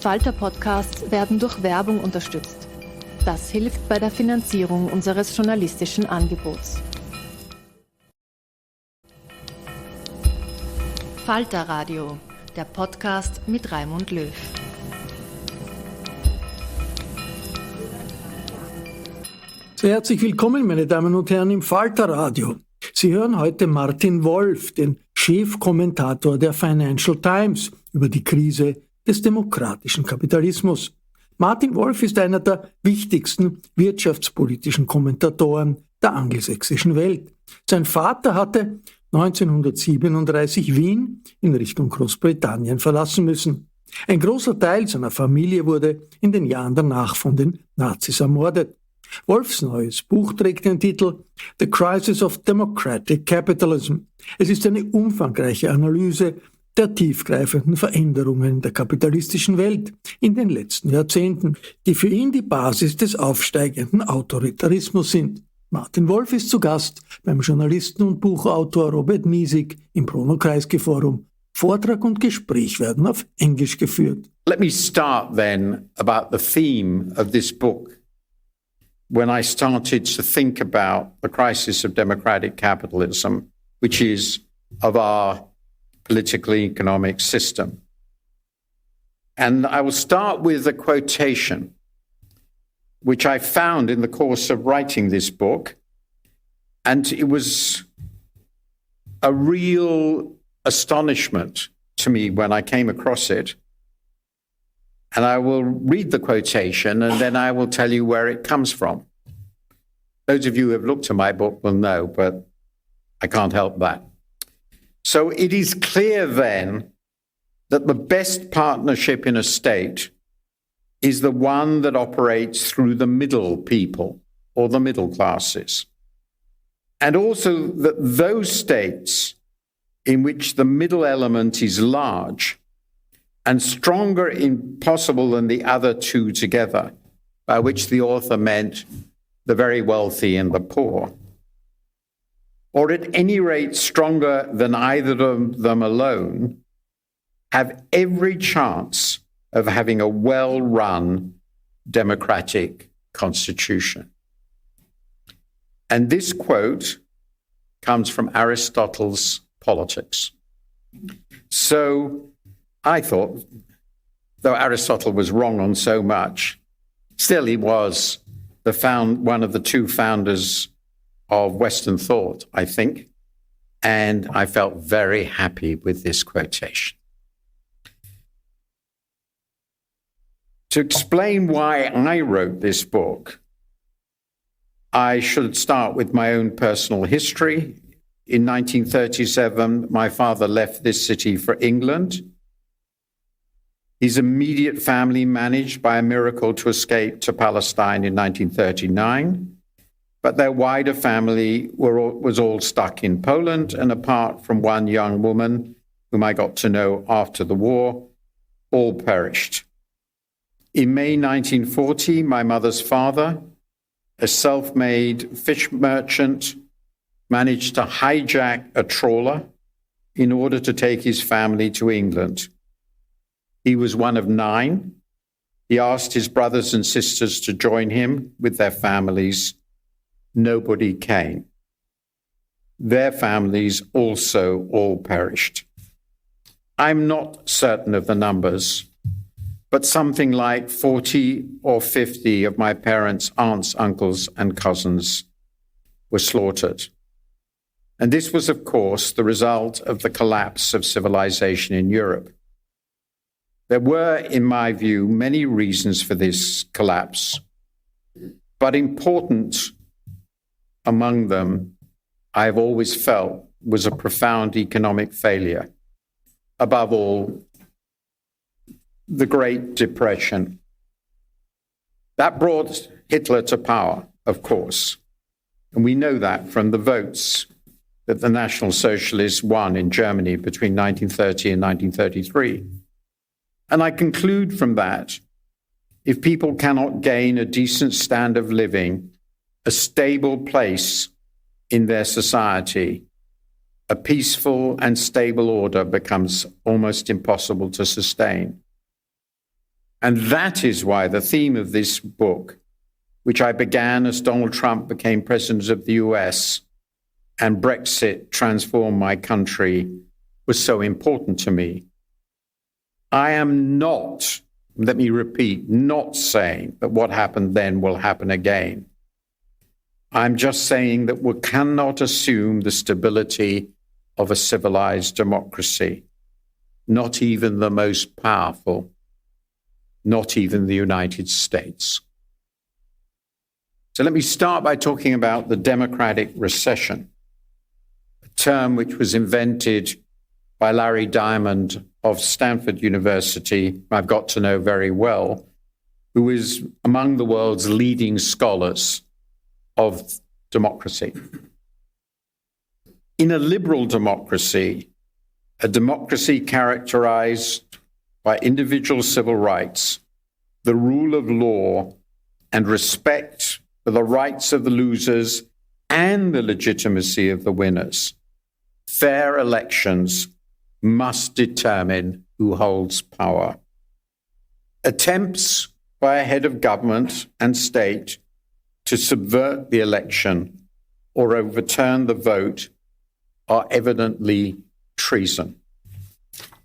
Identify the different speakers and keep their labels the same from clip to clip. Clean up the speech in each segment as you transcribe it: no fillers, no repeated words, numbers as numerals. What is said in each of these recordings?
Speaker 1: Falter-Podcasts werden durch Werbung unterstützt. Das hilft bei der Finanzierung unseres journalistischen Angebots. Falter Radio, der Podcast mit Raimund Löw.
Speaker 2: Sehr herzlich willkommen, meine Damen und Herren, im Falter Radio. Sie hören heute Martin Wolf, den Chefkommentator der Financial Times, über die Krise des demokratischen Kapitalismus. Martin Wolf ist einer der wichtigsten wirtschaftspolitischen Kommentatoren der angelsächsischen Welt. Sein Vater hatte 1937 Wien in Richtung Großbritannien verlassen müssen. Ein großer Teil seiner Familie wurde in den Jahren danach von den Nazis ermordet. Wolfs neues Buch trägt den Titel The Crisis of Democratic Capitalism. Es ist eine umfangreiche Analyse der tiefgreifenden Veränderungen der kapitalistischen Welt in den letzten Jahrzehnten, die für ihn die Basis des aufsteigenden Autoritarismus sind. Martin Wolf ist zu Gast beim Journalisten und Buchautor Robert Misik im Bruno Kreisky Forum. Vortrag und Gespräch werden auf Englisch geführt.
Speaker 3: Let me start then about the theme of this book. When I started to think about the crisis of democratic capitalism, which is of our political economic system. And I will start with a quotation, which I found in the course of writing this book. And it was a real astonishment to me when I came across it. And I will read the quotation and then I will tell you where it comes from. Those of you who have looked at my book will know, but I can't help that. So it is clear then that the best partnership in a state is the one that operates through the middle people or the middle classes. And also that those states in which the middle element is large and stronger in possible than the other two together, by which the author meant the very wealthy and the poor, or at any rate stronger than either of them alone, have every chance of having a well-run democratic constitution. And this quote comes from Aristotle's Politics. So I thought, though Aristotle was wrong on so much, still he was one of the two founders of Western thought, I think, and I felt very happy with this quotation. To explain why I wrote this book, I should start with my own personal history. In 1937, my father left this city for England. His immediate family managed by a miracle to escape to Palestine in 1939, but their wider family was all stuck in Poland, and apart from one young woman whom I got to know after the war, all perished. In May 1940, my mother's father, a self-made fish merchant, managed to hijack a trawler in order to take his family to England. He was one of 9. He asked his brothers and sisters to join him with their families. Nobody came. Their families also all perished. I'm not certain of the numbers, but something like 40 or 50 of my parents' aunts, uncles, and cousins were slaughtered. And this was, of course, the result of the collapse of civilization in Europe. There were, in my view, many reasons for this collapse, but important among them, I've always felt, was a profound economic failure. Above all, the Great Depression. That brought Hitler to power, of course, and we know that from the votes that the National Socialists won in Germany between 1930 and 1933. And I conclude from that, if people cannot gain a decent standard of living, a stable place in their society, a peaceful and stable order becomes almost impossible to sustain. And that is why the theme of this book, which I began as Donald Trump became president of the US and Brexit transformed my country, was so important to me. I am not, let me repeat, not saying that what happened then will happen again. I'm just saying that we cannot assume the stability of a civilized democracy, not even the most powerful, not even the United States. So let me start by talking about the democratic recession, a term which was invented by Larry Diamond of Stanford University, I've got to know very well, who is among the world's leading scholars of democracy. In a liberal democracy, a democracy characterized by individual civil rights, the rule of law, and respect for the rights of the losers and the legitimacy of the winners, fair elections must determine who holds power. Attempts by a head of government and state to subvert the election or overturn the vote are evidently treason.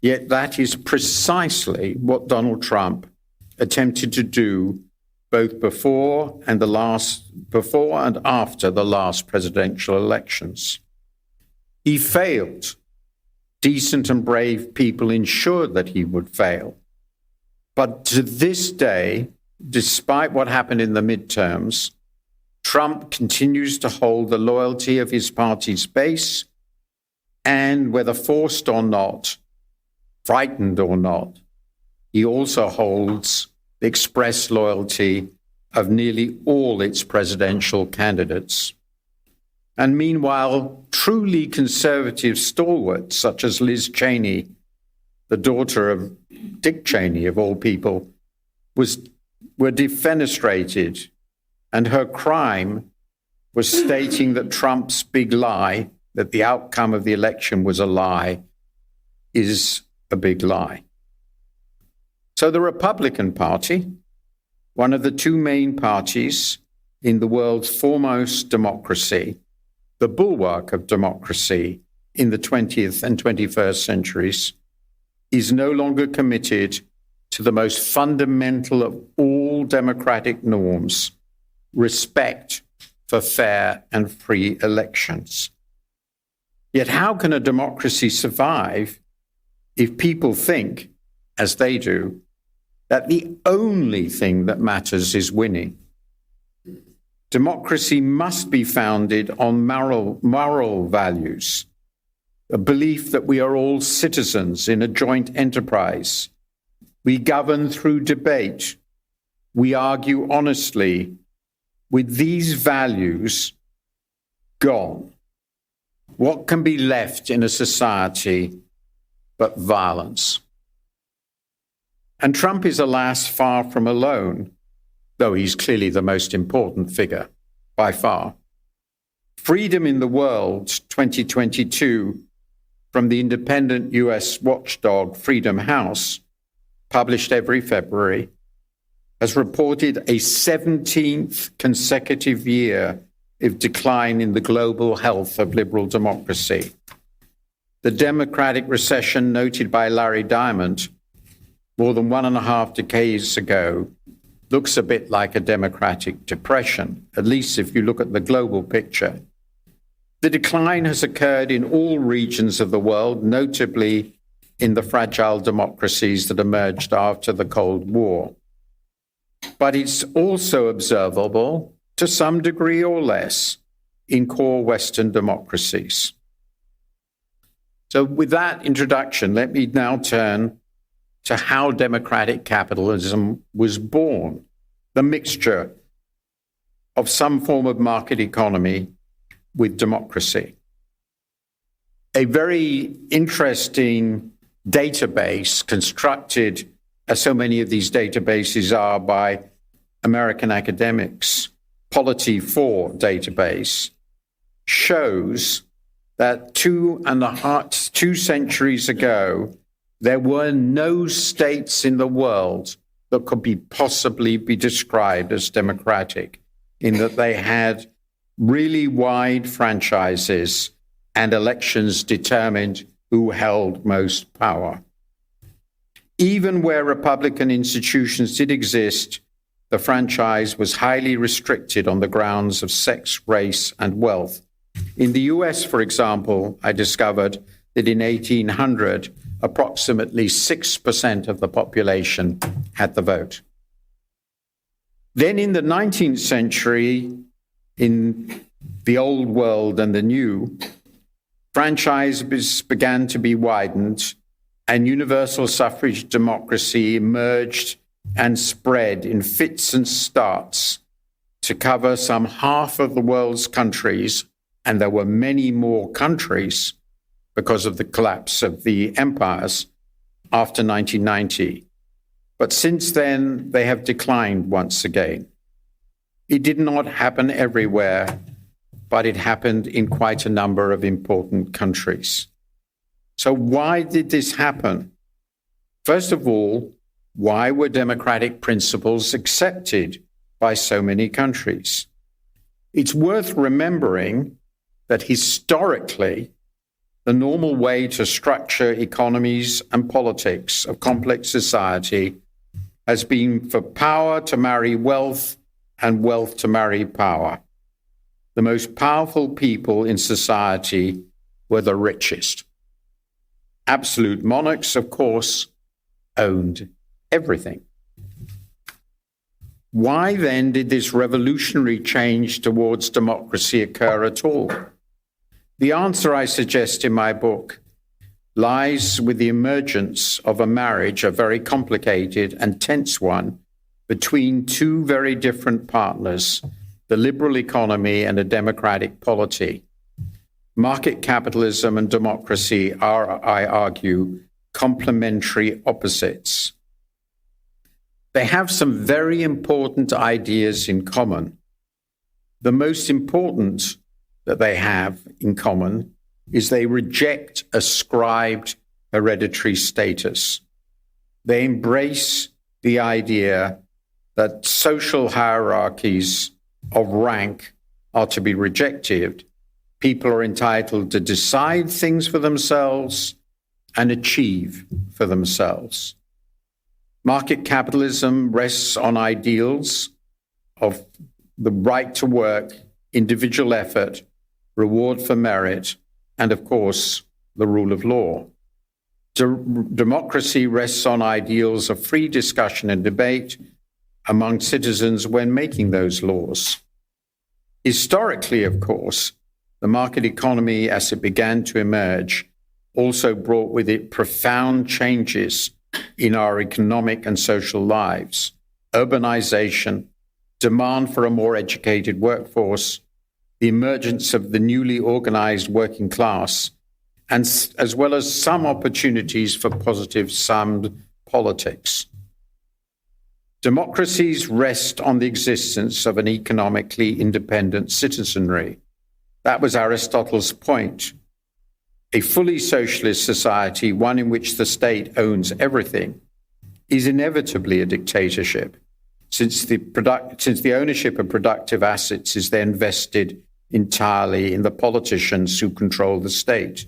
Speaker 3: Yet that is precisely what Donald Trump attempted to do both before and after the last presidential elections. He failed. Decent and brave people ensured that he would fail. But to this day, despite what happened in the midterms, Trump continues to hold the loyalty of his party's base, and whether forced or not, frightened or not, he also holds the express loyalty of nearly all its presidential candidates. And meanwhile, truly conservative stalwarts such as Liz Cheney, the daughter of Dick Cheney, of all people, were defenestrated, and her crime was stating that Trump's big lie, that the outcome of the election was a lie, is a big lie. So the Republican Party, one of the two main parties in the world's foremost democracy, the bulwark of democracy in the 20th and 21st centuries, is no longer committed to the most fundamental of all democratic norms, respect for fair and free elections. Yet how can a democracy survive if people think, as they do, that the only thing that matters is winning? Democracy must be founded on moral values, a belief that we are all citizens in a joint enterprise. We govern through debate. We argue honestly. With these values gone, what can be left in a society but violence? And Trump is, alas, far from alone, though he's clearly the most important figure by far. Freedom in the World 2022 from the independent US watchdog Freedom House, published every February, has reported a 17th consecutive year of decline in the global health of liberal democracy. The democratic recession noted by Larry Diamond more than 1.5 decades ago looks a bit like a democratic depression, at least if you look at the global picture. The decline has occurred in all regions of the world, notably in the fragile democracies that emerged after the Cold War. But it's also observable, to some degree or less, in core Western democracies. So with that introduction, let me now turn to how democratic capitalism was born, the mixture of some form of market economy with democracy. A very interesting database constructed, as so many of these databases are, by American academics, Polity4 database, shows that 2 centuries ago, there were no states in the world that could possibly be described as democratic, in that they had really wide franchises and elections determined who held most power. Even where Republican institutions did exist, the franchise was highly restricted on the grounds of sex, race, and wealth. In the US, for example, I discovered that in 1800, approximately 6% of the population had the vote. Then in the 19th century, in the old world and the new, franchises began to be widened and universal suffrage democracy emerged and spread in fits and starts to cover some half of the world's countries, and there were many more countries because of the collapse of the empires after 1990. But since then, they have declined once again. It did not happen everywhere, but it happened in quite a number of important countries. So why did this happen? First of all, why were democratic principles accepted by so many countries? It's worth remembering that historically, the normal way to structure economies and politics of complex society has been for power to marry wealth and wealth to marry power. The most powerful people in society were the richest. Absolute monarchs, of course, owned everything. Why then did this revolutionary change towards democracy occur at all? The answer I suggest in my book lies with the emergence of a marriage, a very complicated and tense one, between two very different partners, the liberal economy and a democratic polity. Market capitalism and democracy are, I argue, complementary opposites. They have some very important ideas in common. The most important that they have in common is they reject ascribed hereditary status. They embrace the idea that social hierarchies of rank are to be rejected. People are entitled to decide things for themselves and achieve for themselves. Market capitalism rests on ideals of the right to work, individual effort, reward for merit, and of course, the rule of law. Democracy rests on ideals of free discussion and debate among citizens when making those laws. Historically, of course, the market economy, as it began to emerge, also brought with it profound changes in our economic and social lives: urbanization, demand for a more educated workforce, the emergence of the newly organized working class, and as well as some opportunities for positive summed politics. Democracies rest on the existence of an economically independent citizenry. That was Aristotle's point. A fully socialist society, one in which the state owns everything, is inevitably a dictatorship, since the ownership of productive assets is then vested entirely in the politicians who control the state.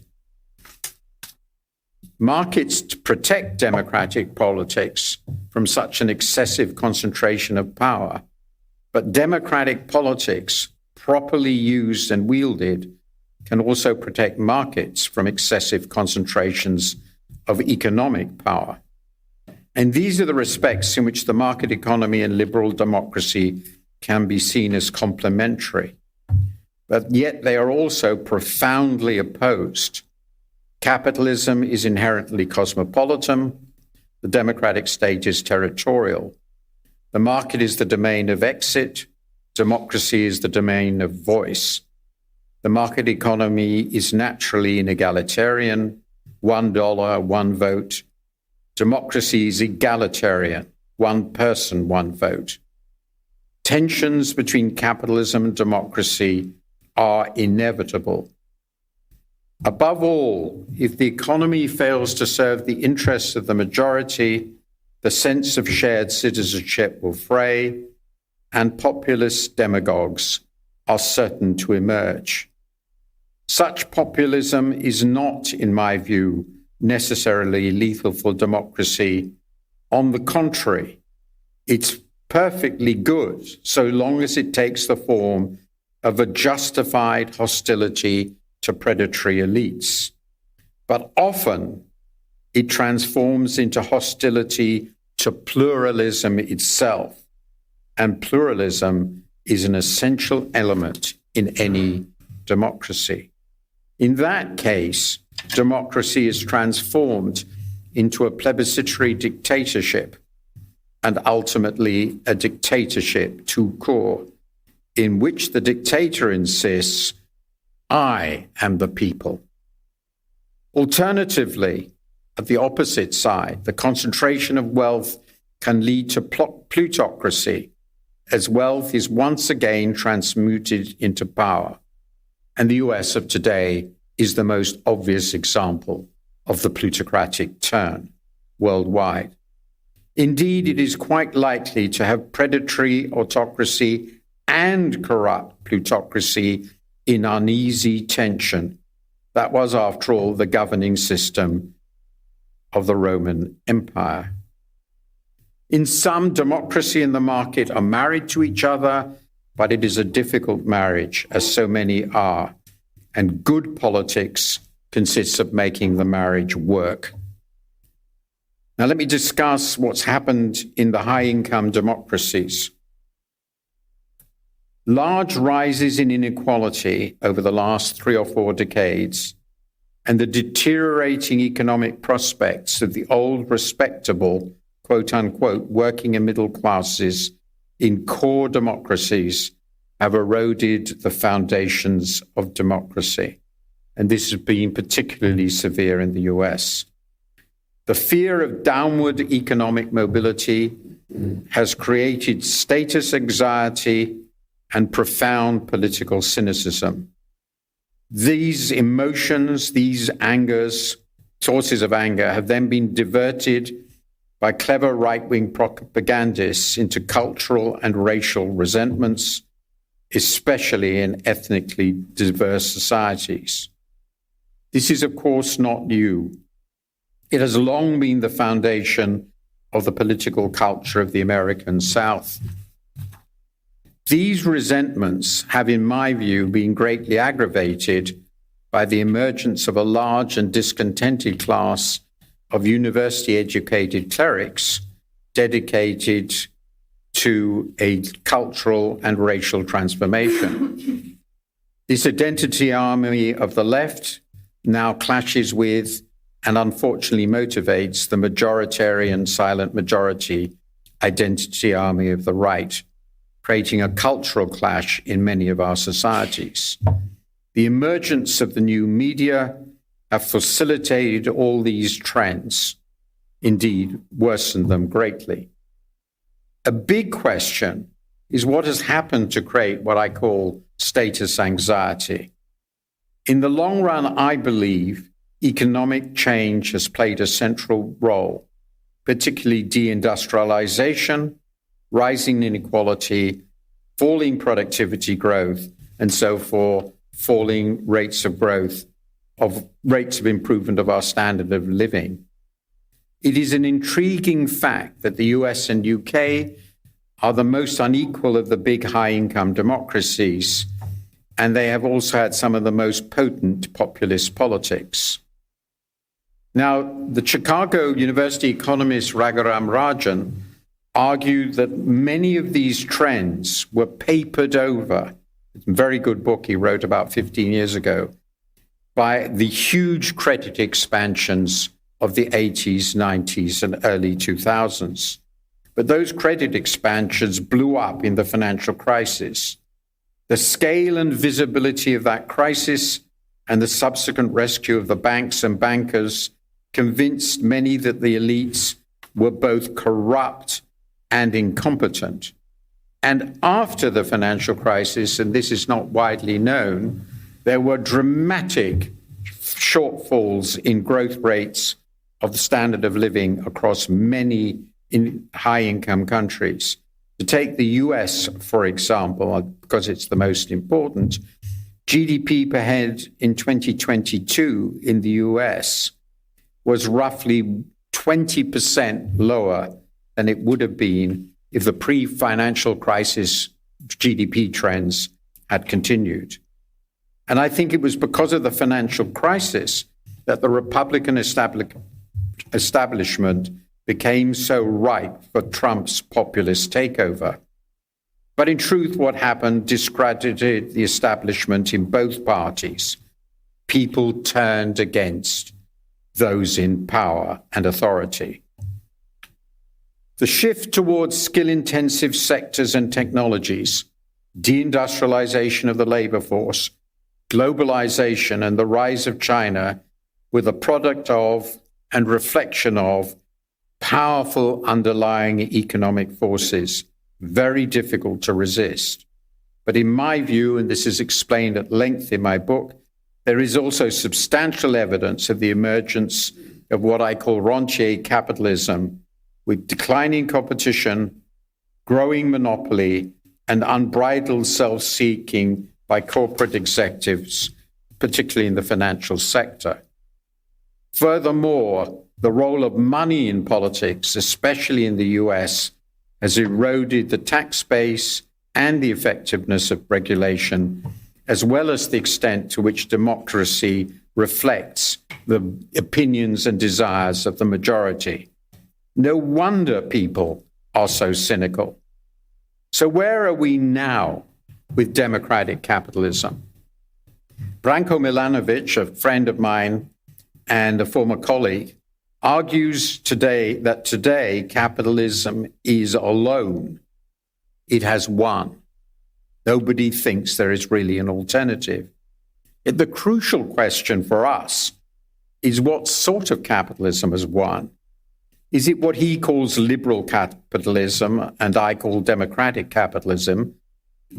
Speaker 3: Markets protect democratic politics from such an excessive concentration of power, but democratic politics, properly used and wielded, can also protect markets from excessive concentrations of economic power. And these are the respects in which the market economy and liberal democracy can be seen as complementary. But yet they are also profoundly opposed. Capitalism is inherently cosmopolitan. The democratic state is territorial. The market is the domain of exit. Democracy is the domain of voice. The market economy is naturally inegalitarian, $1, one vote. Democracy is egalitarian, one person, one vote. Tensions between capitalism and democracy are inevitable. Above all, if the economy fails to serve the interests of the majority, the sense of shared citizenship will fray, and populist demagogues are certain to emerge. Such populism is not, in my view, necessarily lethal for democracy. On the contrary, it's perfectly good so long as it takes the form of a justified hostility to predatory elites. But often it transforms into hostility to pluralism itself, and pluralism is an essential element in any democracy. In that case, democracy is transformed into a plebiscitary dictatorship, and ultimately a dictatorship tout court, in which the dictator insists, I am the people. Alternatively, at the opposite side, the concentration of wealth can lead to plutocracy, as wealth is once again transmuted into power. And the US of today is the most obvious example of the plutocratic turn worldwide. Indeed, it is quite likely to have predatory autocracy and corrupt plutocracy in uneasy tension. That was, after all, the governing system of the Roman Empire. In sum, democracy and the market are married to each other, but it is a difficult marriage, as so many are. And good politics consists of making the marriage work. Now, let me discuss what's happened in the high-income democracies. Large rises in inequality over the last 3 or 4 decades and the deteriorating economic prospects of the old respectable, quote-unquote, working and middle classes in core democracies have eroded the foundations of democracy. And this has been particularly severe in the US. The fear of downward economic mobility has created status anxiety and profound political cynicism. These emotions, these angers, sources of anger, have then been diverted by clever right-wing propagandists into cultural and racial resentments, especially in ethnically diverse societies. This is, of course, not new. It has long been the foundation of the political culture of the American South. These resentments have, in my view, been greatly aggravated by the emergence of a large and discontented class of university-educated clerics dedicated to a cultural and racial transformation. This identity army of the left now clashes with and unfortunately motivates the majoritarian silent majority identity army of the right, creating a cultural clash in many of our societies. The emergence of the new media have facilitated all these trends, indeed worsened them greatly. A big question is what has happened to create what I call status anxiety. In the long run, I believe economic change has played a central role, particularly deindustrialization, rising inequality, falling productivity growth, and so forth, falling rates of growth, of rates of improvement of our standard of living. It is an intriguing fact that the US and UK are the most unequal of the big high-income democracies, and they have also had some of the most potent populist politics. Now, the Chicago University economist Raghuram Rajan argued that many of these trends were papered over, it's a very good book he wrote about 15 years ago, by the huge credit expansions of the 80s, 90s, and early 2000s. But those credit expansions blew up in the financial crisis. The scale and visibility of that crisis and the subsequent rescue of the banks and bankers convinced many that the elites were both corrupt and incompetent. And after the financial crisis, and this is not widely known, there were dramatic shortfalls in growth rates of the standard of living across many in high-income countries. To take the US, for example, because it's the most important, GDP per head in 2022 in the US was roughly 20% lower than it would have been if the pre-financial crisis GDP trends had continued. And I think it was because of the financial crisis that the Republican establishment became so ripe for Trump's populist takeover. But in truth, what happened discredited the establishment in both parties. People turned against those in power and authority. The shift towards skill-intensive sectors and technologies, deindustrialization of the labor force, globalization, and the rise of China were the product of and reflection of powerful underlying economic forces, very difficult to resist. But in my view, and this is explained at length in my book, there is also substantial evidence of the emergence of what I call rentier capitalism, with declining competition, growing monopoly, and unbridled self-seeking by corporate executives, particularly in the financial sector. Furthermore, the role of money in politics, especially in the US, has eroded the tax base and the effectiveness of regulation, as well as the extent to which democracy reflects the opinions and desires of the majority. No wonder people are so cynical. So where are we now with democratic capitalism? Branko Milanovic, a friend of mine and a former colleague, argues that today capitalism is alone. It has won. Nobody thinks there is really an alternative. Yet the crucial question for us is what sort of capitalism has won? Is it what he calls liberal capitalism and I call democratic capitalism?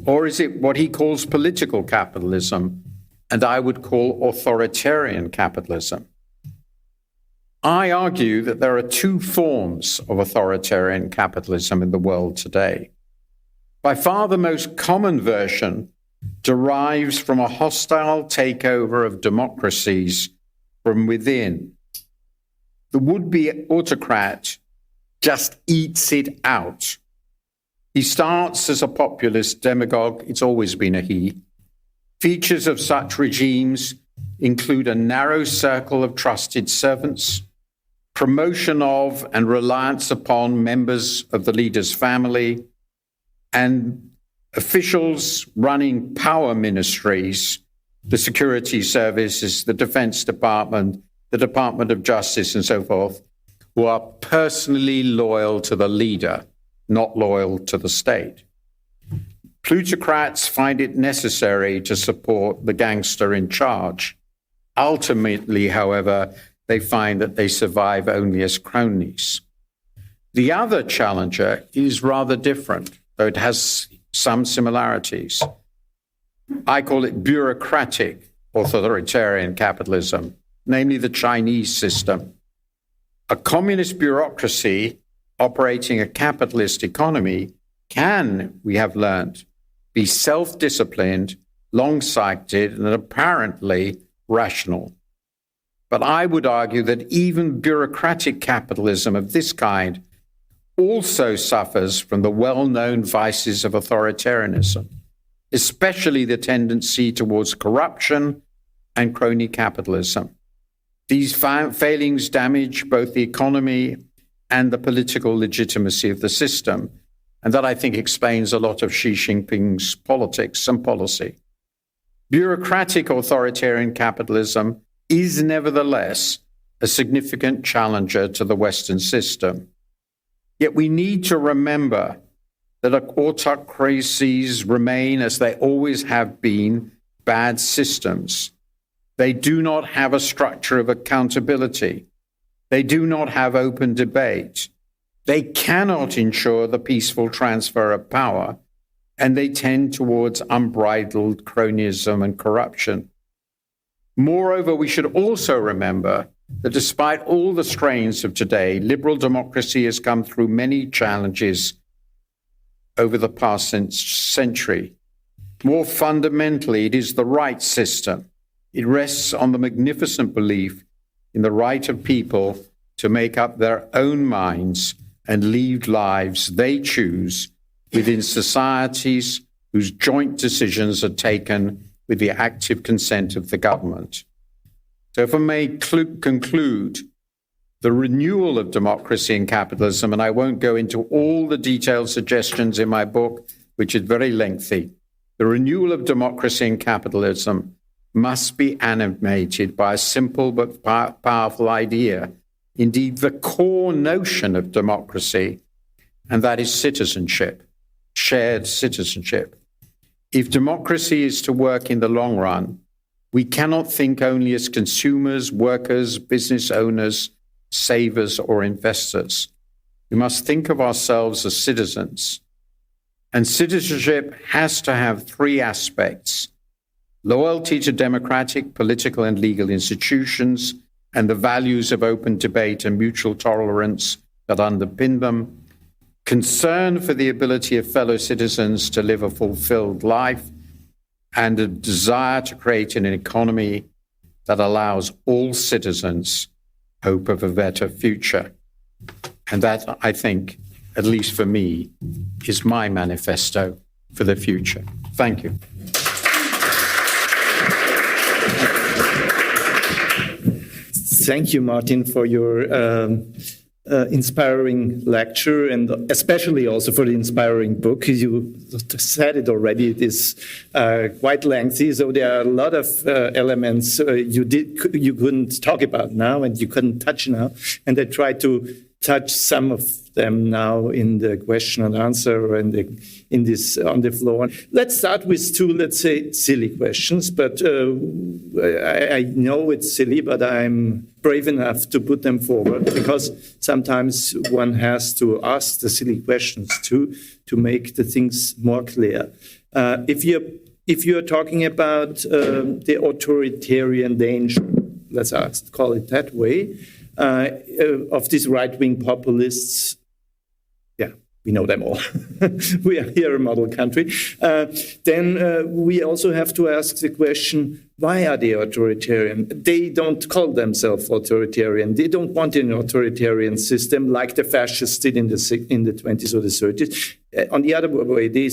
Speaker 3: Or is it what he calls political capitalism and I would call authoritarian capitalism? I argue that there are two forms of authoritarian capitalism in the world today. By far the most common version derives from a hostile takeover of democracies from within. The would-be autocrat just eats it out. He starts as a populist demagogue, it's always been a he. Features of such regimes include a narrow circle of trusted servants, promotion of and reliance upon members of the leader's family, and officials running power ministries, the security services, the Defense Department, the Department of Justice, and so forth, who are personally loyal to the leader, not loyal to the state. Plutocrats find it necessary to support the gangster in charge. Ultimately, however, they find that they survive only as cronies. The other challenger is rather different, though it has some similarities. I call it bureaucratic authoritarian capitalism, namely the Chinese system. A communist bureaucracy operating a capitalist economy can, we have learned, be self-disciplined, long-sighted, and apparently rational. But I would argue that even bureaucratic capitalism of this kind also suffers from the well-known vices of authoritarianism, especially the tendency towards corruption and crony capitalism. These failings damage both the economy and the political legitimacy of the system, and that I think explains a lot of Xi Jinping's politics and policy. Bureaucratic authoritarian capitalism is nevertheless a significant challenger to the Western system. Yet we need to remember that autocracies remain, as they always have been, bad systems. They do not have a structure of accountability. They do not have open debate. They cannot ensure the peaceful transfer of power, and they tend towards unbridled cronyism and corruption. Moreover, we should also remember that despite all the strains of today, liberal democracy has come through many challenges over the past century. More fundamentally, it is the right system. It rests on the magnificent belief in the right of people to make up their own minds and lead lives they choose within societies whose joint decisions are taken with the active consent of the government. So if I may conclude, the renewal of democracy and capitalism, and I won't go into all the detailed suggestions in my book, which is very lengthy, the renewal of democracy and capitalism must be animated by a simple but powerful idea, indeed the core notion of democracy, and that is citizenship, shared citizenship. If democracy is to work in the long run, we cannot think only as consumers, workers, business owners, savers, or investors. We must think of ourselves as citizens. And citizenship has to have three aspects: loyalty to democratic, political, and legal institutions, and the values of open debate and mutual tolerance that underpin them, concern for the ability of fellow citizens to live a fulfilled life, and a desire to create an economy that allows all citizens hope of a better future. And that, I think, at least for me, is my manifesto for the future. Thank you.
Speaker 4: Thank you, Martin, for your inspiring lecture, and especially also for the inspiring book. You said it already, it is quite lengthy, so there are a lot of elements you couldn't talk about now and you couldn't touch now, and I tried to touch some of them now in the question and answer and in this on the floor. Let's start with two, let's say, silly questions, but I know it's silly, but I'm brave enough to put them forward because sometimes one has to ask the silly questions to make the things more clear. If you're talking about the authoritarian danger, let's call it that way, of these right-wing populists, yeah, we know them all. We are here a model country. Then we also have to ask the question, why are they authoritarian? They don't call themselves authoritarian. They don't want an authoritarian system like the fascists did in the 20s or the 30s. On the other way, they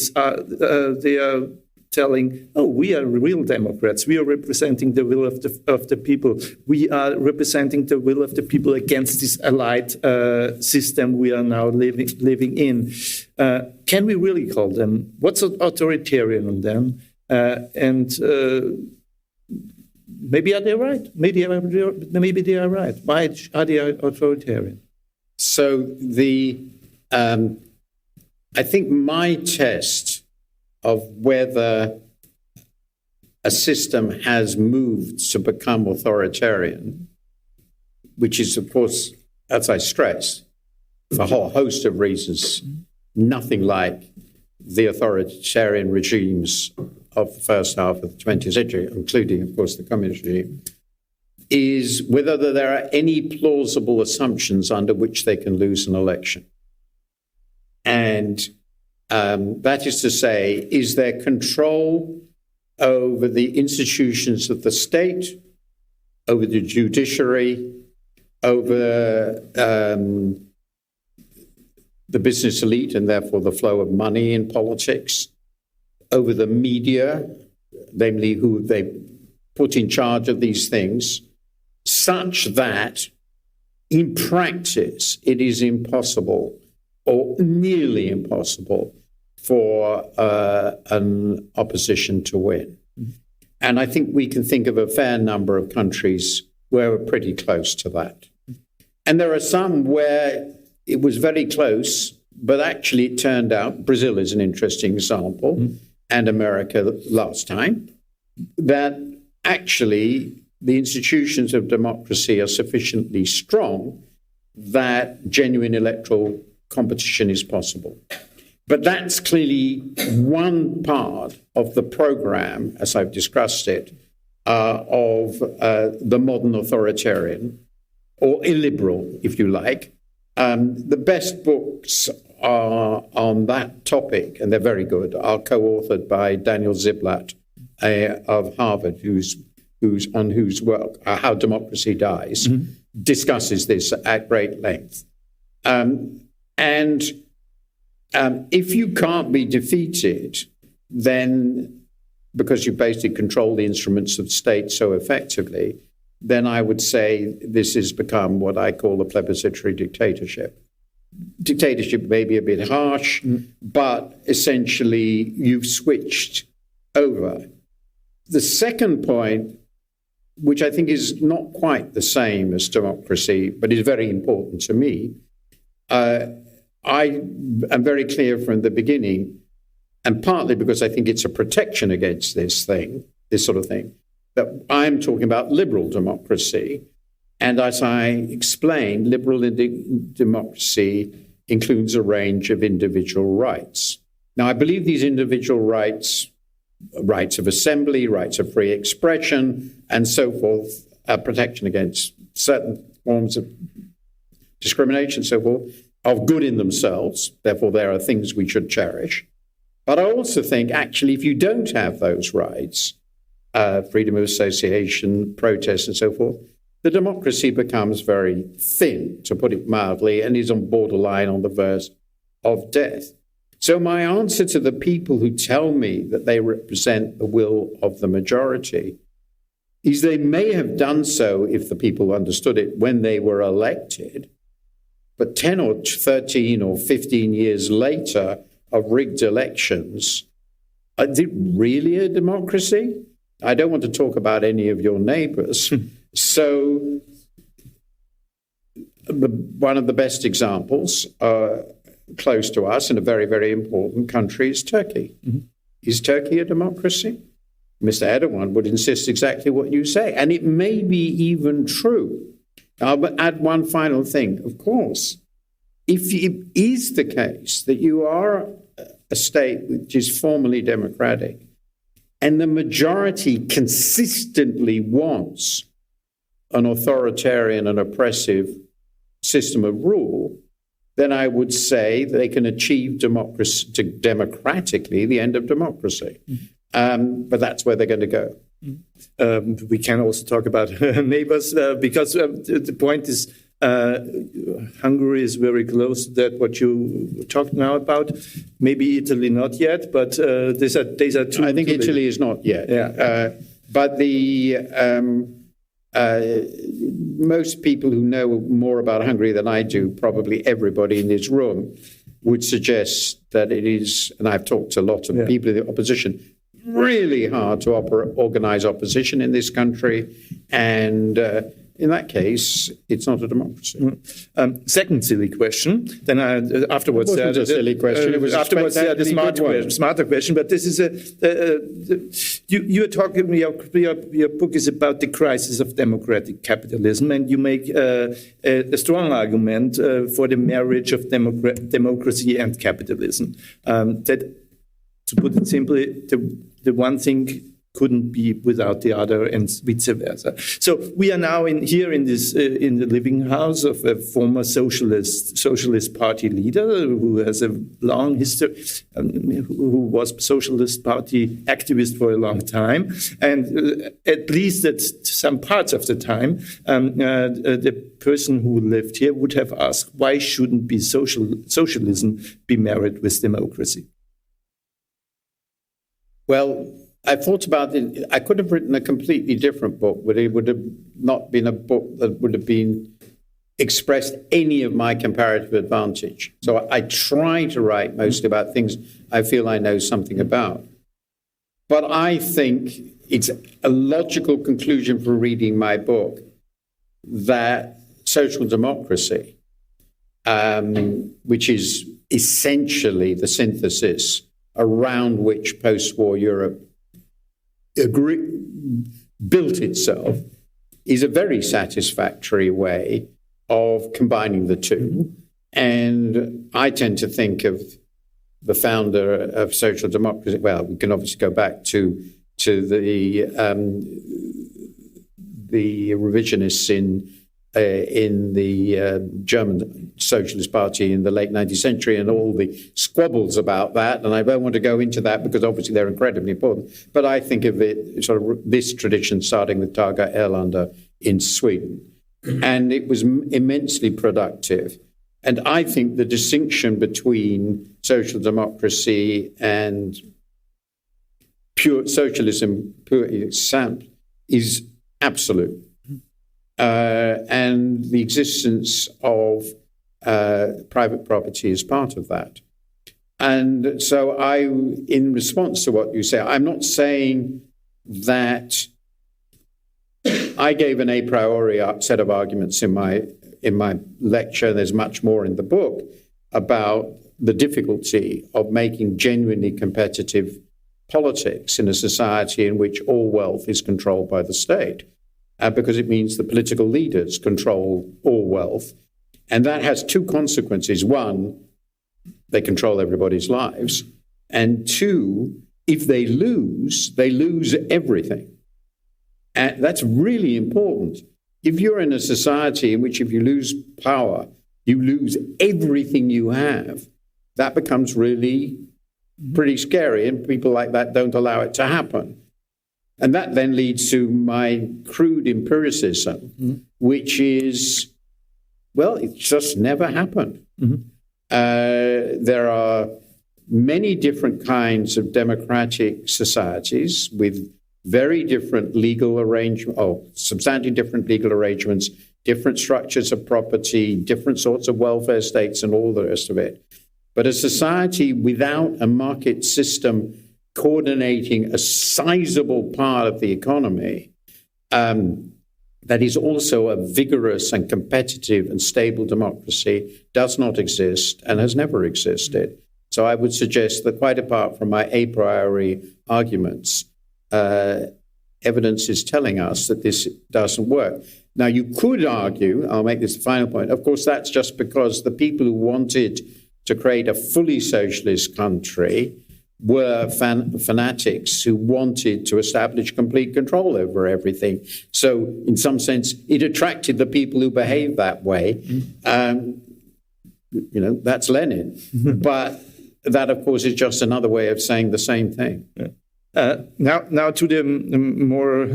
Speaker 4: are telling, oh, we are real Democrats. We are representing the will of the people. We are representing the will of the people against this allied system we are now living in. Can we really call them? What's authoritarian on them? And maybe are they right? Maybe they are right. Why are they authoritarian?
Speaker 3: So I think my test of whether a system has moved to become authoritarian, which is, of course, as I stress, for a whole host of reasons, nothing like the authoritarian regimes of the first half of the 20th century, including, of course, the communist regime, is whether there are any plausible assumptions under which they can lose an election. And that is to say, is there control over the institutions of the state, over the judiciary, over the business elite and therefore the flow of money in politics, over the media, namely who they put in charge of these things, such that in practice it is impossible or nearly impossible for an opposition to win. And I think we can think of a fair number of countries where we're pretty close to that. And there are some where it was very close, but actually it turned out, Brazil is an interesting example, and America last time, that actually the institutions of democracy are sufficiently strong that genuine electoral competition is possible. But that's clearly one part of the program, as I've discussed it, of the modern authoritarian. or illiberal, if you like. The best books are on that topic, and they're very good, are co-authored by Daniel Ziblatt of Harvard, whose work, How Democracy Dies, discusses this at great length. If you can't be defeated, then because you basically control the instruments of state so effectively, then I would say this has become what I call a plebiscitary dictatorship. Dictatorship may be a bit harsh, but essentially you've switched over. The second point, which I think is not quite the same as democracy, but is very important to me, I am very clear from the beginning, and partly because I think it's a protection against this sort of thing, that I'm talking about liberal democracy. And as I explained, liberal democracy includes a range of individual rights. Now, I believe these individual rights of assembly, rights of free expression, and so forth, protection against certain forms of discrimination, so forth, are good in themselves. Therefore, there are things we should cherish. But I also think, actually, if you don't have those rights, freedom of association, protest, and so forth, the democracy becomes very thin, to put it mildly, and is on borderline on the verge of death. So my answer to the people who tell me that they represent the will of the majority is they may have done so, if the people understood it, when they were elected, but 10 or 13 or 15 years later of rigged elections, is it really a democracy? I don't want to talk about any of your neighbors. So one of the best examples close to us in a very, very important country is Turkey. Is Turkey a democracy? Mr. Erdogan would insist exactly what you say. And it may be even true. I'll add one final thing. Of course, if it is the case that you are a state which is formally democratic and the majority consistently wants an authoritarian and oppressive system of rule, then I would say they can achieve democratically the end of democracy. But that's where they're going to go.
Speaker 4: We can also talk about neighbors because the point is Hungary is very close to that, what you talked now about. Maybe Italy not yet, but these are two.
Speaker 3: I think Italy is not yet.
Speaker 4: Yeah.
Speaker 3: But the most people who know more about Hungary than I do, probably everybody in this room, would suggest that it is, and I've talked to a lot of people in the opposition, really hard to organize opposition in this country. And in that case, it's not a democracy.
Speaker 4: Second silly question. Then afterwards,
Speaker 3: it wasn't a silly question. It was
Speaker 4: afterwards the smarter question. But this is you're talking. Your book is about the crisis of democratic capitalism, and you make a strong argument for the marriage of democracy and capitalism. That, to put it simply, the one thing couldn't be without the other, and vice versa. So we are now in the living house of a former socialist party leader who has a long history, who was Socialist Party activist for a long time, and at least at some parts of the time, the person who lived here would have asked, why shouldn't socialism be married with democracy?
Speaker 3: Well, I thought about it. I could have written a completely different book, but it would have not been a book that would have been expressed any of my comparative advantage. So I try to write mostly about things I feel I know something about. But I think it's a logical conclusion from reading my book that social democracy, which is essentially the synthesis around which post-war Europe built itself, is a very satisfactory way of combining the two. And I tend to think of the founder of social democracy. Well, we can obviously go back to the revisionists in in the German Socialist Party in the late 19th century and all the squabbles about that. And I don't want to go into that because obviously they're incredibly important. But I think of it sort of this tradition starting with Tage Erlander in Sweden. And it was immensely productive. And I think the distinction between social democracy and pure socialism, pure is absolute. And the existence of private property is part of that. And so in response to what you say, I'm not saying that I gave an a priori set of arguments in my lecture. There's much more in the book about the difficulty of making genuinely competitive politics in a society in which all wealth is controlled by the state. Because it means the political leaders control all wealth. And that has two consequences. One, they control everybody's lives. And two, if they lose everything. And that's really important. If you're in a society in which if you lose power, you lose everything you have, that becomes really pretty scary. And people like that don't allow it to happen. And that then leads to my crude empiricism, which is, well, it just never happened. There are many different kinds of democratic societies with very different legal arrangements, substantially different legal arrangements, different structures of property, different sorts of welfare states, and all the rest of it. But a society without a market system coordinating a sizable part of the economy that is also a vigorous and competitive and stable democracy does not exist and has never existed. So I would suggest that quite apart from my a priori arguments, evidence is telling us that this doesn't work. Now, you could argue, I'll make this the final point, of course, that's just because the people who wanted to create a fully socialist country were fanatics who wanted to establish complete control over everything. So in some sense, it attracted the people who behaved that way. That's Lenin. But that, of course, is just another way of saying the same thing.
Speaker 4: Now to the more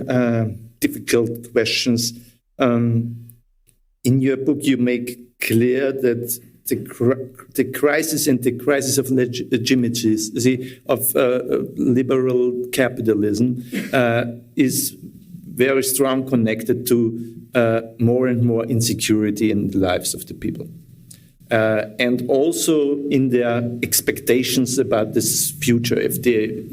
Speaker 4: difficult questions. In your book, you make clear that the crisis and the crisis of legitimacy of liberal capitalism is very strong connected to more and more insecurity in the lives of the people. And also in their expectations about this future, if they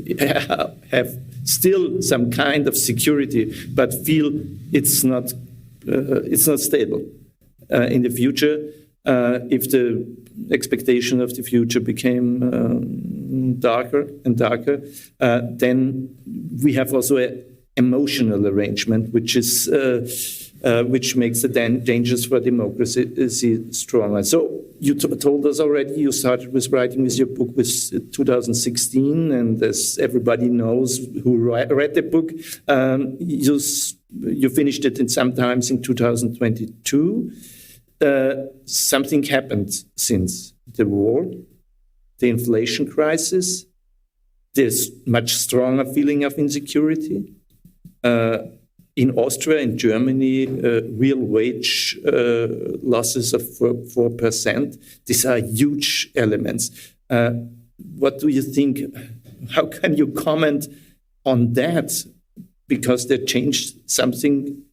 Speaker 4: have still some kind of security, but feel it's not stable in the future. If the expectation of the future became darker and darker, then we have also an emotional arrangement, which makes the dangers for democracy stronger. So you told us already you started with writing with your book with 2016, and as everybody knows who read the book, you finished it sometimes in 2022. Something happened since the war, the inflation crisis, there's much stronger feeling of insecurity. In Austria and Germany, real wage losses of 4%. These are huge elements. What do you think? How can you comment on that? Because they changed something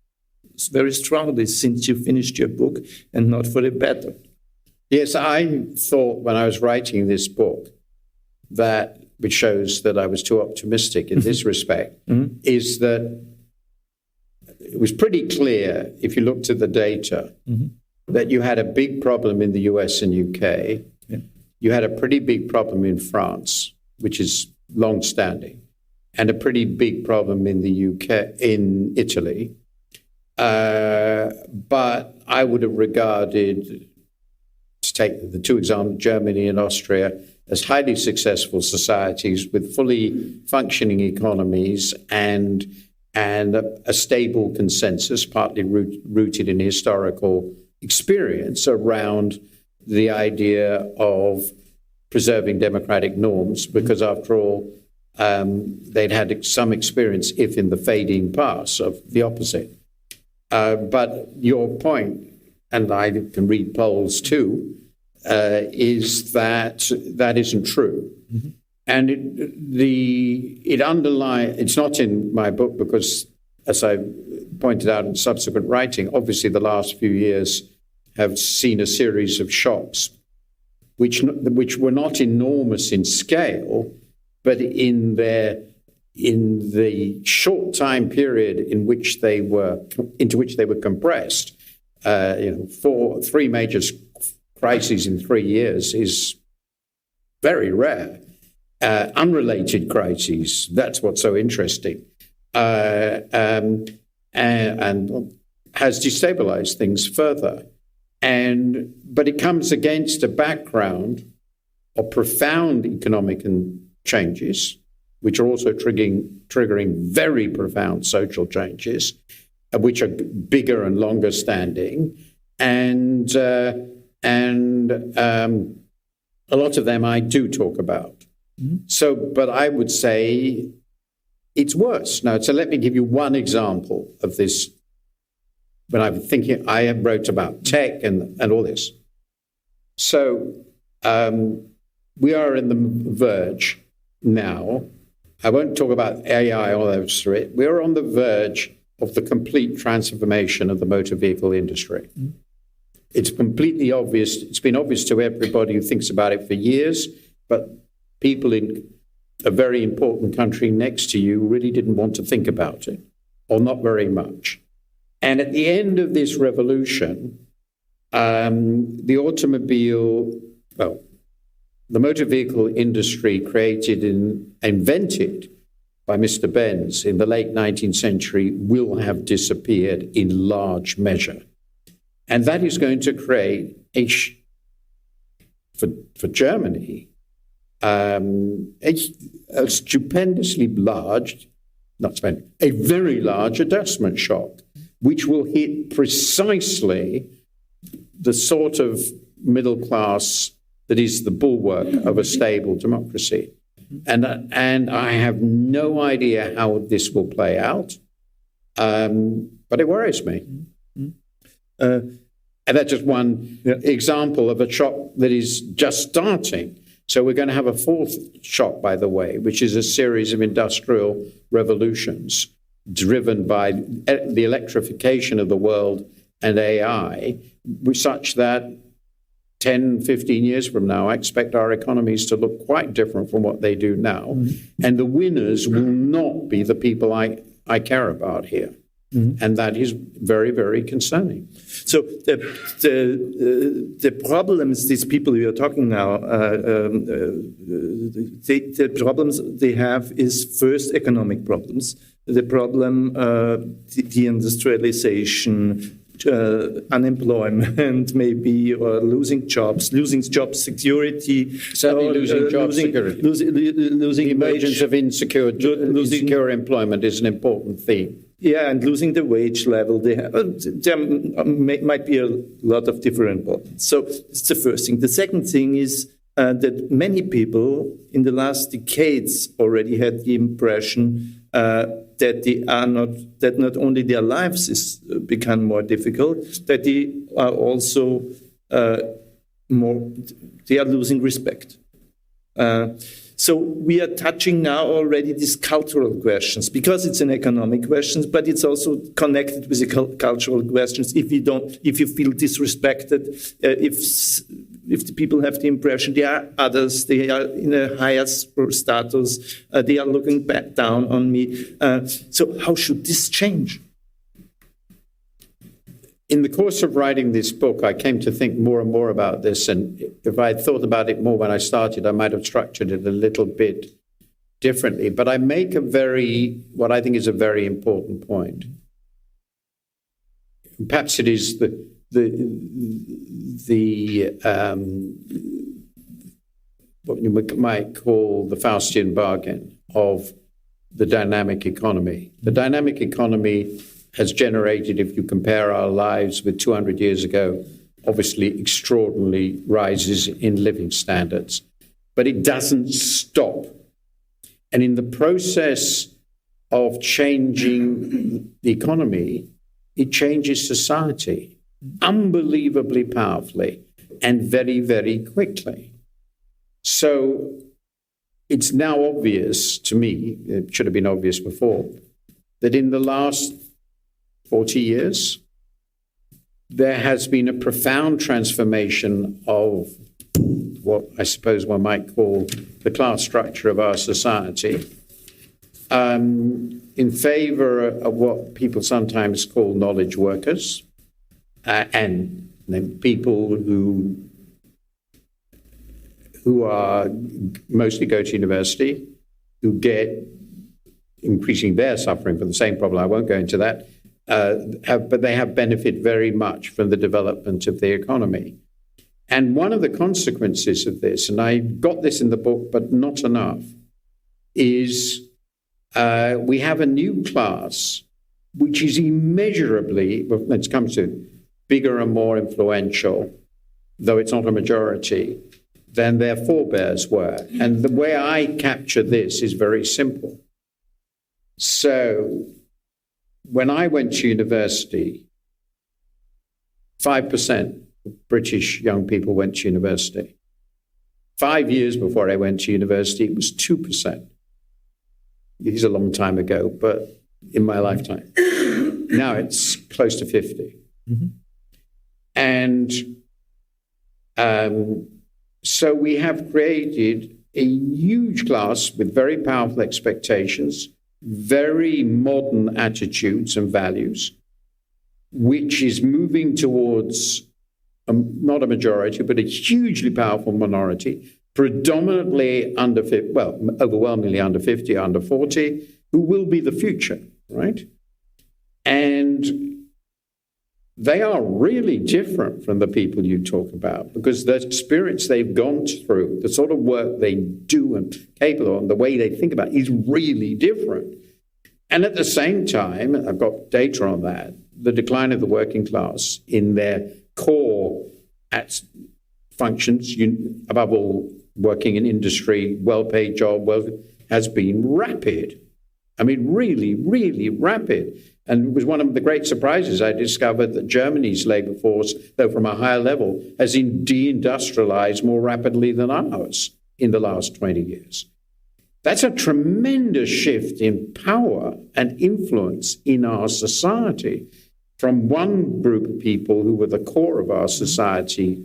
Speaker 4: very strongly since you finished your book, and not for the better.
Speaker 3: Yes, I thought when I was writing this book that, which shows that I was too optimistic in this respect, is that it was pretty clear, if you looked at the data, that you had a big problem in the US and UK. Yeah. You had a pretty big problem in France, which is long-standing, and a pretty big problem in the UK, in Italy. But I would have regarded, to take the two examples, Germany and Austria, as highly successful societies with fully functioning economies and and a stable consensus, partly rooted in historical experience around the idea of preserving democratic norms, because after all, they'd had some experience, if in the fading past, of the opposite. But your point, and I can read polls too, is that that isn't true. Mm-hmm. And it underlies, it's not in my book because, as I pointed out in subsequent writing, obviously the last few years have seen a series of shocks, which were not enormous in scale, but in the short time period into which they were compressed. Three major crises in 3 years is very rare. Unrelated crises, that's what's so interesting, and has destabilized things further. But it comes against a background of profound economic changes, which are also triggering very profound social changes, which are bigger and longer standing, and a lot of them I do talk about. Mm-hmm. But I would say it's worse. Now, so let me give you one example of this. When I'm thinking, I wrote about tech and all this. So we are in the verge now. I won't talk about AI or those three. We're on the verge of the complete transformation of the motor vehicle industry. Mm-hmm. It's completely obvious. It's been obvious to everybody who thinks about it for years, but people in a very important country next to you really didn't want to think about it, or not very much. And at the end of this revolution, the motor vehicle industry invented by Mr. Benz in the late 19th century will have disappeared in large measure. And that is going to create for Germany, a stupendously large, a very large adjustment shock, which will hit precisely the sort of middle class that is the bulwark of a stable democracy. And I have no idea how this will play out, but it worries me. And that's just one example of a shock that is just starting. So we're going to have a fourth shock, by the way, which is a series of industrial revolutions driven by the electrification of the world and AI, such that 10, 15 years from now, I expect our economies to look quite different from what they do now. Mm-hmm. And the winners will not be the people I care about here. Mm-hmm. And that is very, very concerning.
Speaker 4: So the problems these people we are talking now, the problems they have is first economic problems. The problem, deindustrialization, unemployment, maybe, or losing job security.
Speaker 3: Certainly losing job security.
Speaker 4: Losing
Speaker 3: the emergence of insecure employment is an important theme.
Speaker 4: Yeah, and losing the wage level. There might be a lot of different problems. So it's the first thing. The second thing is that many people in the last decades already had the impression that not only their lives is become more difficult, that they are also they are losing respect. So we are touching now already these cultural questions, because it's an economic question, but it's also connected with the cultural questions. If you feel disrespected, if the people have the impression they are others, they are in a higher status, they are looking back down on me. So how should this change?
Speaker 3: In the course of writing this book, I came to think more and more about this. And if I had thought about it more when I started, I might have structured it a little bit differently. But I make what I think is a very important point. Perhaps it is what you might call the Faustian bargain of the dynamic economy. The dynamic economy has generated, if you compare our lives with 200 years ago, obviously extraordinary rises in living standards. But it doesn't stop. And in the process of changing the economy, it changes society unbelievably powerfully and very, very quickly. So it's now obvious to me, it should have been obvious before, that in the last 40 years, there has been a profound transformation of what I suppose one might call the class structure of our society, in favor of what people sometimes call knowledge workers, and then people who are mostly go to university, who get increasing their suffering from the same problem. I won't go into that, but they have benefited very much from the development of the economy. And one of the consequences of this, and I got this in the book, but not enough, is we have a new class which is immeasurably, well, let's come to, bigger and more influential, though it's not a majority, than their forebears were. And the way I capture this is very simple. So when I went to university, 5% of British young people went to university. 5 years before I went to university, it was 2%. This is a long time ago, but in my lifetime. Now it's close to 50. Mm-hmm. And so we have created a huge class with very powerful expectations, very modern attitudes and values, which is moving towards not a majority, but a hugely powerful minority, predominantly under 50, well, overwhelmingly under 50, under 40, who will be the future, right? And they are really different from the people you talk about, because the experience they've gone through, the sort of work they do and capable of, and the way they think about it is really different. And at the same time, I've got data on that, the decline of the working class in their core functions, above all, working in industry, well-paid job, has been rapid. I mean, really, really rapid. And it was one of the great surprises I discovered that Germany's labor force, though from a higher level, has deindustrialized more rapidly than ours in the last 20 years. That's a tremendous shift in power and influence in our society from one group of people who were the core of our society,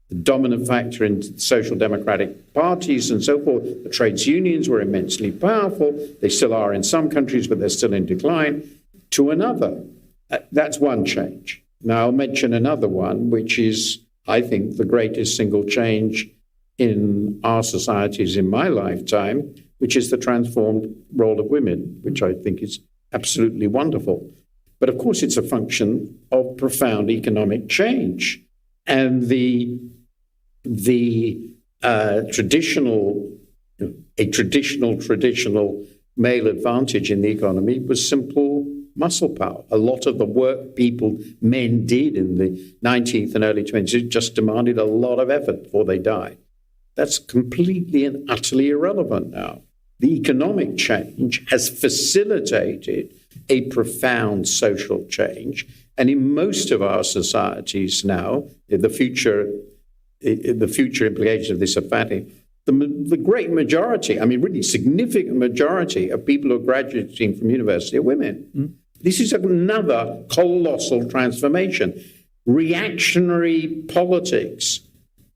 Speaker 3: the dominant factor in social democratic parties and so forth. The trades unions were immensely powerful. They still are in some countries, but they're still in decline. To another. That's one change. Now, I'll mention another one, which is, I think, the greatest single change in our societies in my lifetime, which is the transformed role of women, which I think is absolutely wonderful. But of course, it's a function of profound economic change. And the traditional male advantage in the economy was simple muscle power. A lot of the work men did in the 19th and early 20th just demanded a lot of effort before they died. That's completely and utterly irrelevant now. The economic change has facilitated a profound social change. And in most of our societies now, the future implications of this are fatty. The great majority, I mean, really significant majority of people who are graduating from university are women. Mm. This is another colossal transformation. Reactionary politics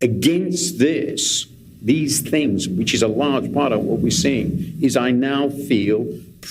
Speaker 3: against these things, which is a large part of what we're seeing, is, I now feel,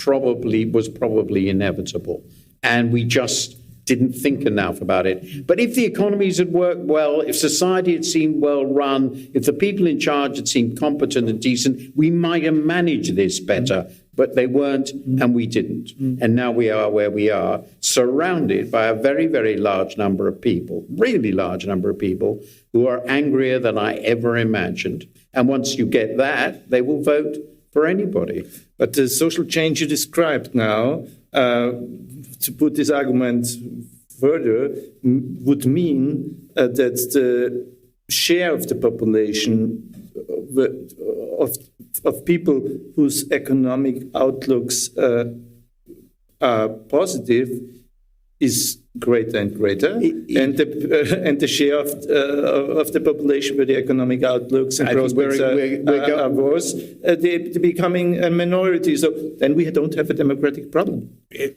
Speaker 3: was probably inevitable. And we just didn't think enough about it. But if the economies had worked well, if society had seemed well run, if the people in charge had seemed competent and decent, we might have managed this better. But they weren't, and we didn't. And now we are where we are, surrounded by a very, very large number of people, really large number of people, who are angrier than I ever imagined. And once you get that, they will vote for anybody.
Speaker 4: But the social change you described now, to put this argument further, would mean that the share of the population of people whose economic outlooks are positive is greater and greater, and the share of the population with the economic outlooks and prospects are worse, they're becoming a minority. So then we don't have a democratic problem.
Speaker 3: I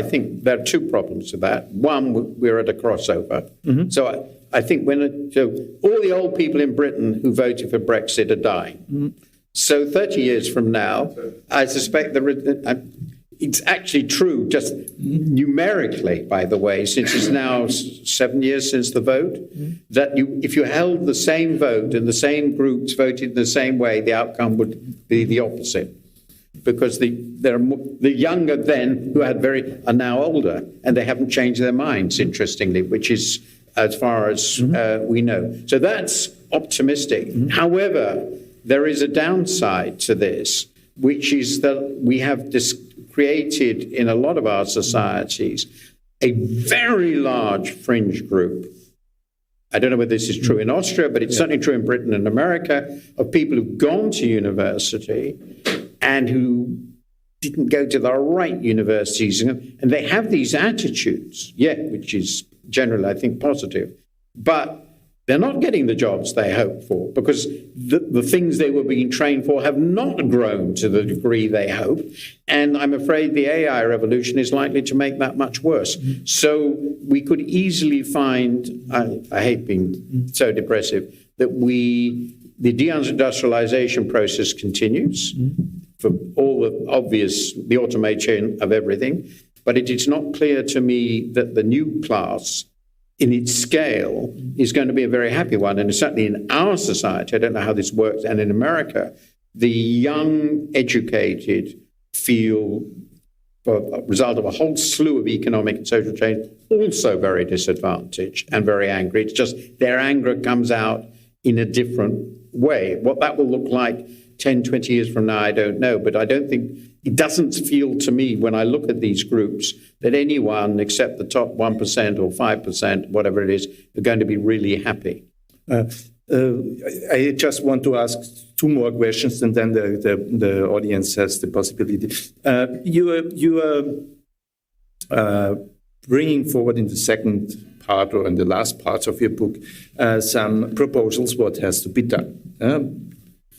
Speaker 3: think there are two problems with that. One, we're at a crossover. Mm-hmm. So I think all the old people in Britain who voted for Brexit are dying. Mm-hmm. So 30 years from now, I suspect it's actually true, just numerically, by the way, since it's now 7 years since the vote, that if you held the same vote and the same groups voted in the same way, the outcome would be the opposite. Because the younger then who are now older, and they haven't changed their minds, interestingly, which is as far as we know. So that's optimistic. Mm-hmm. However, there is a downside to this, which is that we have created in a lot of our societies a very large fringe group. I don't know whether this is true in Austria, but it's certainly true in Britain and America, of people who've gone to university and who didn't go to the right universities. And they have these attitudes, which is generally, I think, positive. But they're not getting the jobs they hoped for because the things they were being trained for have not grown to the degree they hoped. And I'm afraid the AI revolution is likely to make that much worse. Mm-hmm. So we could easily find, I hate being so depressive, that the deindustrialization process continues for all the automation of everything. But it is not clear to me that the new class in its scale is going to be a very happy one. And certainly in our society, I don't know how this works, and in America, the young, educated feel, a result of a whole slew of economic and social change, also very disadvantaged and very angry. It's just their anger comes out in a different way. What that will look like 10, 20 years from now, I don't know. But I don't think, it doesn't feel to me when I look at these groups that anyone except the top 1% or 5%, whatever it is, are going to be really happy.
Speaker 4: I just want to ask two more questions, and then the audience has the possibility. You are bringing forward in the second part or in the last parts of your book some proposals what has to be done.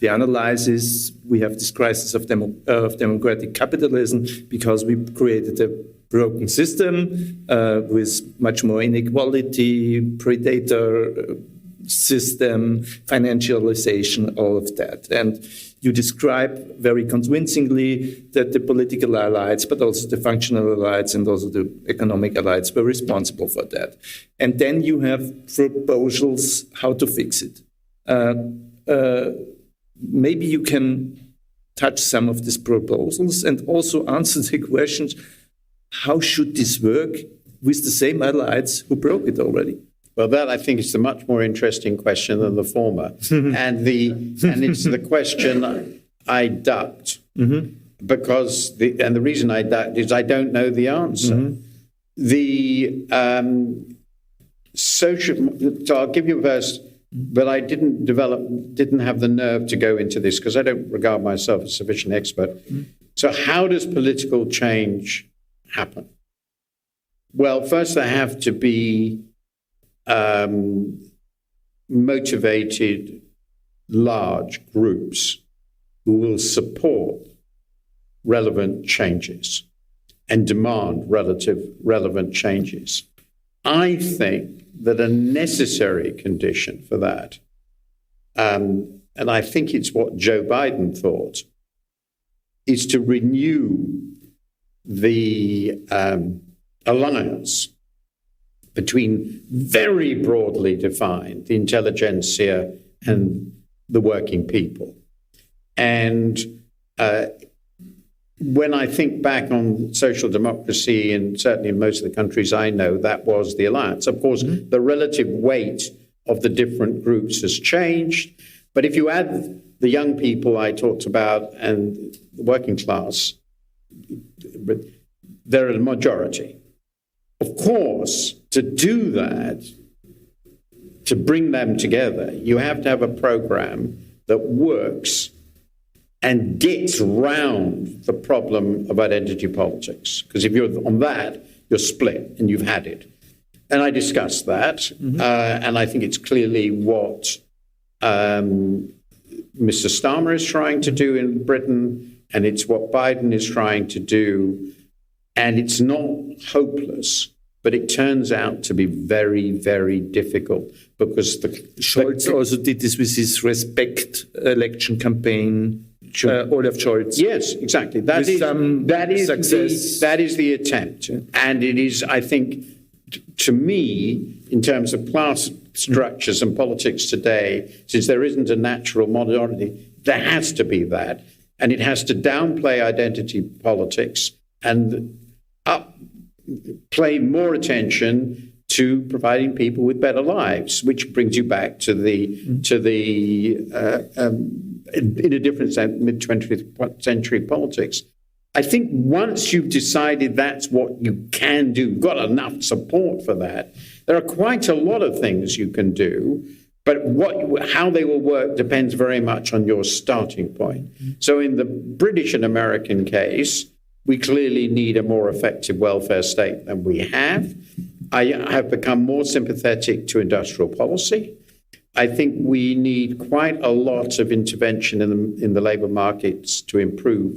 Speaker 4: The analysis, we have this crisis of democratic capitalism because we created a broken system with much more inequality, predator system, financialization, all of that. And you describe very convincingly that the political elites, but also the functional elites and also the economic elites were responsible for that. And then you have proposals how to fix it. Maybe you can touch some of these proposals and also answer the questions, how should this work with the same elites who broke it already?
Speaker 3: Well, that I think is a much more interesting question than the former. and it's the question I ducked because the reason I ducked is I don't know the answer. So I'll give you a verse. But I didn't have the nerve to go into this because I don't regard myself as a sufficient expert. So how does political change happen? Well, first there have to be motivated large groups who will support relevant changes and demand relevant changes. I think that a necessary condition for that, and I think it's what Joe Biden thought, is to renew the alliance between very broadly defined the intelligentsia and the working people. And when I think back on social democracy, and certainly in most of the countries I know, that was the alliance. Of course, the relative weight of the different groups has changed. But if you add the young people I talked about and the working class, they're a majority. Of course, to do that, to bring them together, you have to have a program that works and gets round the problem of identity politics. Because if you're on that, you're split and you've had it. And I discussed that, and I think it's clearly what Mr. Starmer is trying to do in Britain, and it's what Biden is trying to do. And it's not hopeless, but it turns out to be very, very difficult because
Speaker 4: Scholz also did this with his Respect election campaign. Olaf Scholz.
Speaker 3: Yes, exactly. That is the attempt. And it is, I think, to me, in terms of class structures and politics today, since there isn't a natural minority, there has to be that. And it has to downplay identity politics and pay more attention to providing people with better lives, which brings you back to in a different sense, mid-20th century politics. I think once you've decided that's what you can do, got enough support for that, there are quite a lot of things you can do, but how they will work depends very much on your starting point. So in the British and American case, we clearly need a more effective welfare state than we have. I have become more sympathetic to industrial policy. I think we need quite a lot of intervention in the labour markets to improve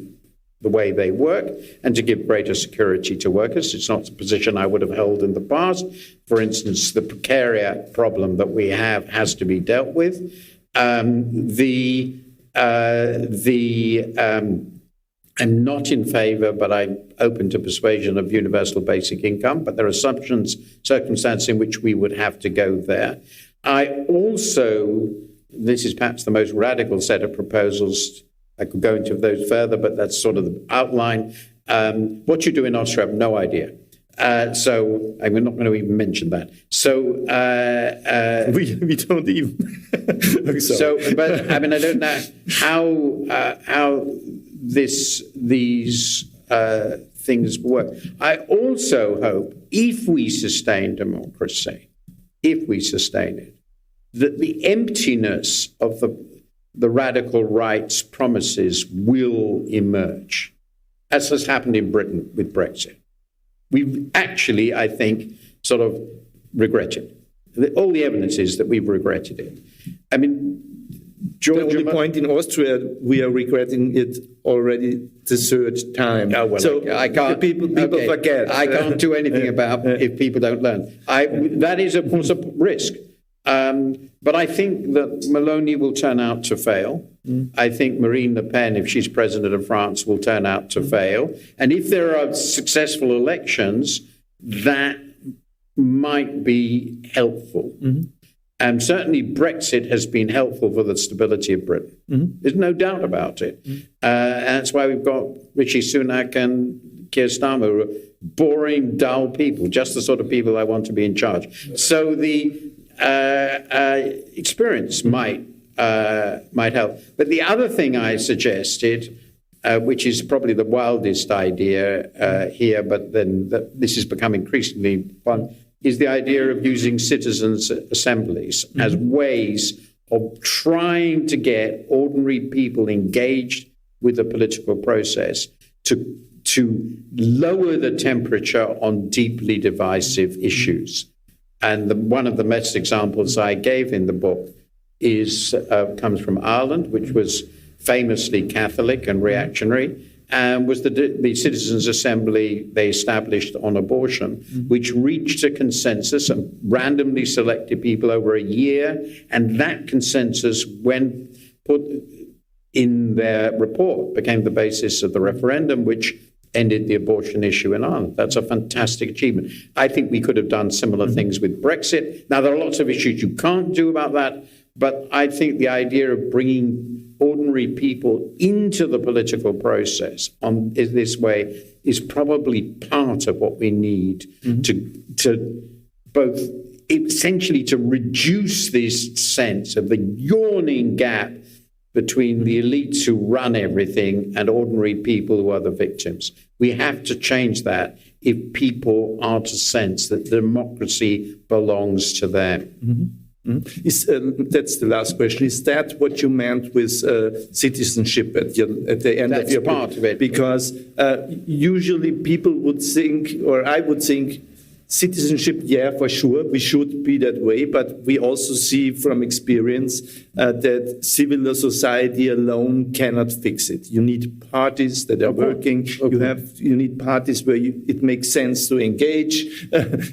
Speaker 3: the way they work and to give greater security to workers. It's not a position I would have held in the past. For instance, the precariat problem that we have has to be dealt with. I'm not in favour, but I'm open to persuasion of universal basic income, but there are circumstances in which we would have to go there. I also, this is perhaps the most radical set of proposals, I could go into those further, but that's sort of the outline. What you do in Austria, I have no idea. So I'm not going to even mention that. So
Speaker 4: we don't even.
Speaker 3: But I mean, I don't know how these things work. I also hope, if we sustain democracy, if we sustain it, that the emptiness of the radical right's promises will emerge, as has happened in Britain with Brexit. We've actually, I think, sort of regretted. All the evidence is that we've regretted it. I mean,
Speaker 4: the only point in Austria, we are regretting it already the third time.
Speaker 3: Oh, well, so I can't.
Speaker 4: People forget.
Speaker 3: I can't do anything about if people don't learn. That is, of course, a risk. But I think that Meloni will turn out to fail. I think Marine Le Pen, if she's president of France, will turn out to fail. And if there are successful elections, that might be helpful. Certainly Brexit has been helpful for the stability of Britain. There's no doubt about it. And that's why we've got Rishi Sunak and Keir Starmer, who are boring, dull people, just the sort of people I want to be in charge. So the experience might help. But the other thing I suggested, which is probably the wildest idea here, but then this has become increasingly fun, is the idea of using citizens' assemblies as ways of trying to get ordinary people engaged with the political process to lower the temperature on deeply divisive issues. And one of the best examples I gave in the book comes from Ireland, which was famously Catholic and reactionary, and was the Citizens' Assembly they established on abortion, which reached a consensus and randomly selected people over a year. And that consensus, when put in their report, became the basis of the referendum, which ended the abortion issue in Ireland. That's a fantastic achievement. I think we could have done similar things with Brexit. Now, there are lots of issues you can't do about that, but I think the idea of bringing ordinary people into the political process this way is probably part of what we need to both essentially to reduce this sense of the yawning gap between the elites who run everything and ordinary people who are the victims. We have to change that if people are to sense that democracy belongs to them.
Speaker 4: Mm-hmm. That's the last question. Is that what you meant with citizenship at the end
Speaker 3: That's
Speaker 4: of your
Speaker 3: part
Speaker 4: book?
Speaker 3: of it.
Speaker 4: Because usually people would think, or I would think, citizenship, yeah, for sure, we should be that way, but we also see from experience that civil society alone cannot fix it. You need parties that are working. Okay. You need parties where it makes sense to engage.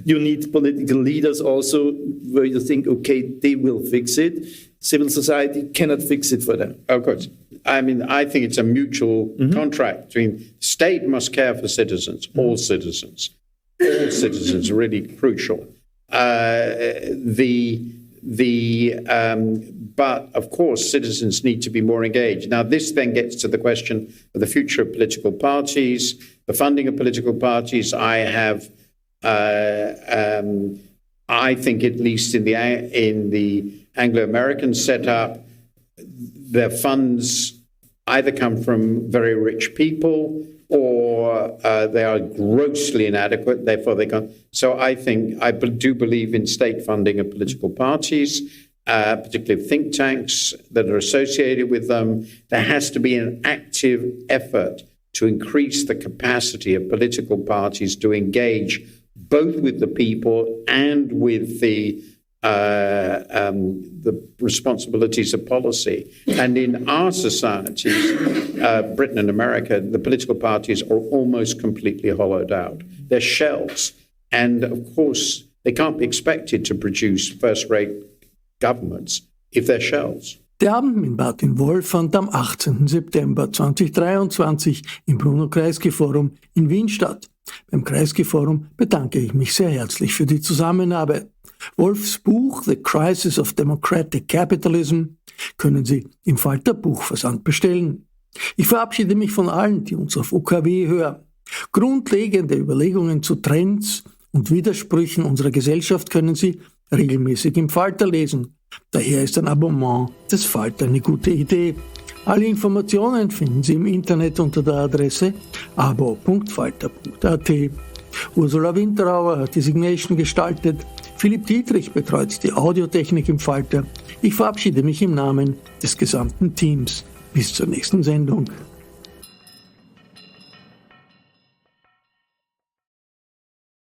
Speaker 4: You need political leaders also where you think, okay, they will fix it. Civil society cannot fix it for them.
Speaker 3: Of course. I mean, I think it's a mutual contract between state must care for citizens, all citizens. All citizens are really crucial. But of course, citizens need to be more engaged. Now, this then gets to the question of the future of political parties, the funding of political parties. I think, at least in the Anglo-American setup, their funds either come from very rich people or they are grossly inadequate, therefore they can't. So I do believe in state funding of political parties, particularly think tanks that are associated with them. There has to be an active effort to increase the capacity of political parties to engage both with the people and with the responsibilities of policy. And in our societies, Britain and America, the political parties are almost completely hollowed out. They're shells. And of course, they can't be expected to produce first-rate governments if they're shells.
Speaker 2: Der Abend mit Martin Wolf fand am 18. September 2023 im Bruno Kreisky Forum in Wien statt. Beim Kreisky Forum bedanke ich mich sehr herzlich für die Zusammenarbeit. Wolfs Buch The Crisis of Democratic Capitalism können Sie im Falter Buchversand bestellen. Ich verabschiede mich von allen, die uns auf UKW hören. Grundlegende Überlegungen zu Trends und Widersprüchen unserer Gesellschaft können Sie regelmäßig im Falter lesen. Daher ist ein Abonnement des Falter eine gute Idee. Alle Informationen finden Sie im Internet unter der Adresse abo.falter.at. Ursula Winterauer hat die Signation gestaltet. Philipp Dietrich betreut die Audiotechnik im Falter. Ich verabschiede mich im Namen des gesamten Teams. Bis zur nächsten Sendung.